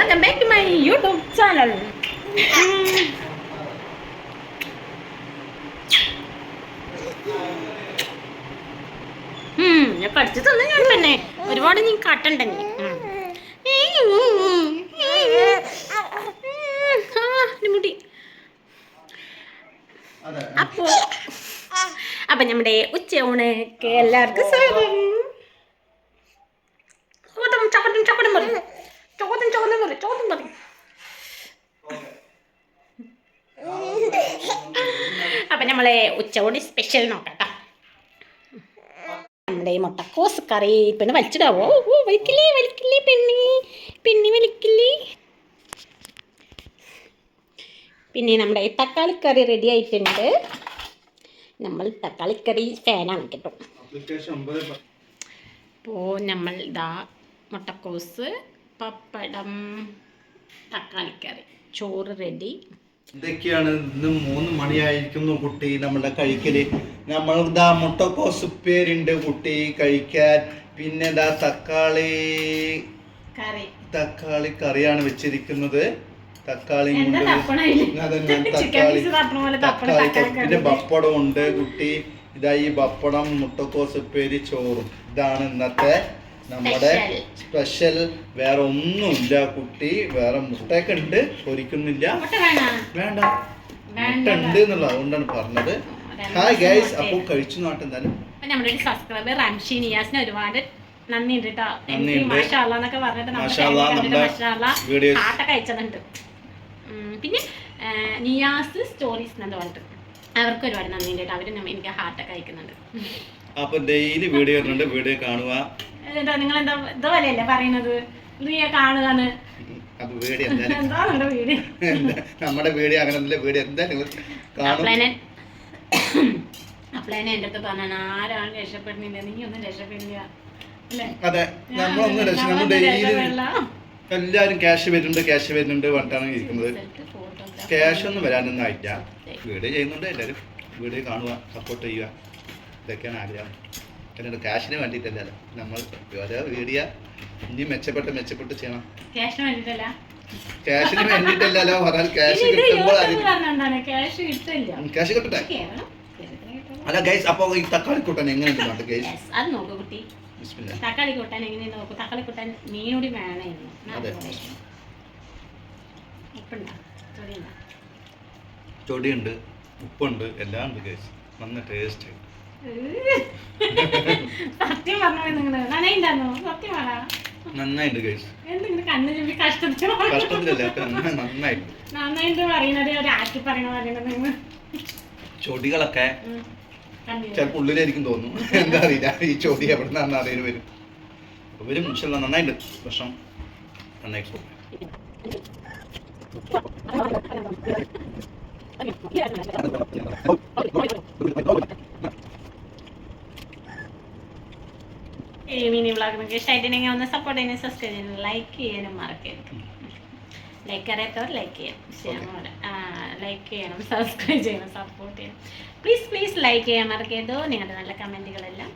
welcome back to my YouTube channel. ഞാൻ പഠിച്ചു തന്നെ ഞാൻ പിന്നെ ഒരുപാട് നീ കാട്ടണ്ടേ മുടി അപ്പൊ നമ്മുടെ ഉച്ചയൂണൊക്കെ എല്ലാവർക്കും സ്വാഗതം. അപ്പൊ നമ്മളെ ഉച്ചയൂണ് സ്പെഷ്യൽ നോക്കാം. നമ്മുടെ മുട്ടക്കോസ് കറി പിന്നെ വലിച്ചിടാവോ? വലിക്കില്ലേ വലിക്കില്ലേ പെണ്ണി വലിക്കില്ലേ. പിന്നെ നമ്മുടെ തക്കാളിക്കറി റെഡി ആയിട്ടുണ്ട്. നമ്മൾ തക്കാളിക്കറി ഫാനാണ് കേട്ടോ. അപ്പോൾ നമ്മൾ ഇതാ മുട്ടക്കോസ്, പപ്പടം, തക്കാളിക്കറി, ചോറ് റെഡി. ഇതൊക്കെയാണ്. ഇന്ന് 3 മണിയായിരിക്കുന്നു കുട്ടി നമ്മുടെ കഴിക്കല്. നമ്മൾ ഇതാ മുട്ടക്കോസ് ഉപ്പേരിണ്ട് കുട്ടി കഴിക്കാൻ. പിന്നെ ഇതാ തക്കാളി കറിയാണ് വെച്ചിരിക്കുന്നത്. തക്കാളി പിന്നെ പപ്പടം ഉണ്ട് കുട്ടി. ഇതാ ഈ പപ്പടം, മുട്ടക്കോസ് ഉപ്പേരി, ചോറും. ഇതാണ് ഇന്നത്തെ നമ്മുടെ സ്പെഷ്യൽ. വേറെ ഒന്നുമില്ല കുട്ടി. വേറെ മുട്ടയൊക്കെ ഉണ്ട്, പൊരിക്കുന്നില്ല. വേണ്ട, മുട്ട ഉണ്ട് എന്നുള്ളത് അതുകൊണ്ടാണ് പറഞ്ഞത്. ഹായ് ഗൈസ്, അപ്പോൾ കഴിച്ചു നോട്ടെ. എന്തായാലും നമ്മുടെ ഒരു സബ്സ്ക്രൈബർ റംഷി നിയാസിന് ഒരുപാട് നന്ദിയുണ്ട് കേട്ടോ. മാഷാഅല്ലാഹ് പറഞ്ഞിട്ട് ആട്ടൊക്കെ അയച്ചതുണ്ട്. പിന്നെ നിയാസ് സ്റ്റോറീസ് എന്ന് പറഞ്ഞിട്ട് അവർക്ക് ഒരുപാട് നന്ദിയുണ്ട് കേട്ടോ. അവര് എനിക്ക് ഹാർട്ടൊക്കെ അയക്കുന്നുണ്ട്. അപ്പൊ ഡെയിലി വീഡിയോ വരുന്നുണ്ട്, വീഡിയോ കാണുക. നിങ്ങൾ എന്താ ഇതുപോലെയല്ലേ പറയുന്നത്? നീ കാണുകന്ന് നമ്മുടെ വീഡിയോ അങ്ങനെ വീഡിയോ എന്തായാലും അപ്ലൈനെ എൻ്റെ അടുത്ത് പറഞ്ഞാണ് ആരാണ് രക്ഷപ്പെടുന്നില്ല, നീ ഒന്നും രക്ഷപ്പെടില്ല. അതെ, നമ്മളൊന്നും എല്ലാവരും ക്യാഷ് വരുന്നുണ്ട് പറഞ്ഞിട്ടാണ് ഇരിക്കുന്നത്. ക്യാഷ് ഒന്നും വരാനൊന്നും ആയില്ല. വീഡിയോ ചെയ്യുന്നുണ്ട്, എല്ലാവരും വീഡിയോ കാണുക, സപ്പോർട്ട് ചെയ്യുക. ഇതൊക്കെയാണ് ആഗ്രഹം. എന്നിട്ട് ക്യാഷിന് വേണ്ടിയിട്ടല്ലോ നമ്മൾ ഓരോ വീഡിയോ ഇനി മെച്ചപ്പെട്ട് ചെയ്യണം. ക്യാഷിന് വേണ്ടിയിട്ടല്ലോ പറഞ്ഞാൽ ക്യാഷ് കിട്ടുമ്പോൾ ക്യാഷ് കിട്ടട്ടെ. അല്ല ഗൈസ്, അപ്പോൾ ഈ തക്കാളി കൂട്ടാൻ എങ്ങനെയുണ്ട് ഗൈസ്? അത് നോക്കൂ കുട്ടി. തക്കാളി കൂട്ടാൻ എങ്ങനെയാണ് നോക്കൂ. തക്കാളി കൂട്ടാൻ മീനൂടി വേണമായിരുന്നു. ചൊടിയുണ്ട്, ഉപ്പുണ്ട്, എല്ലാം ഉണ്ട് ഗൈസ്. നല്ല ടേസ്റ്റ്. സത്യം പറഞ്ഞോ നിങ്ങള്? നന്നായിട്ട് ഗൈസ്. കഷ്ടത്തിലല്ല, നന്നായിട്ട് പറയുന്നത് ഒരു ആക്കി പറയണ. ചൊടികളൊക്കെ ചിലപ്പോൾ ഉള്ളിലായിരിക്കും തോന്നുന്നു. എന്താ അറിയില്ല, ഈ ചൊടി എവിടെ നിന്നാണ് അറിയാൻ വരും. വരും നന്നായിട്ട്. ഭക്ഷണം നന്നായിട്ട് പോകും. മിനി വ്ളോഗ് നിങ്ങൾക്ക് ഇഷ്ടമായിട്ടുണ്ടെങ്കിൽ ഒന്ന് സപ്പോർട്ട് ചെയ്യാനും സബ്സ്ക്രൈബ് ചെയ്യാനും ലൈക്ക് ചെയ്യാനും മറക്കരുത്. ലൈക്ക് അറിയാത്തവർ ലൈക്ക് ചെയ്യണം, സബ്സ്ക്രൈബ് ചെയ്യണം, സപ്പോർട്ട് ചെയ്യണം. പ്ലീസ് ലൈക്ക് ചെയ്യാൻ മറക്കരുത്. നിങ്ങളുടെ നല്ല കമൻറ്റുകളെല്ലാം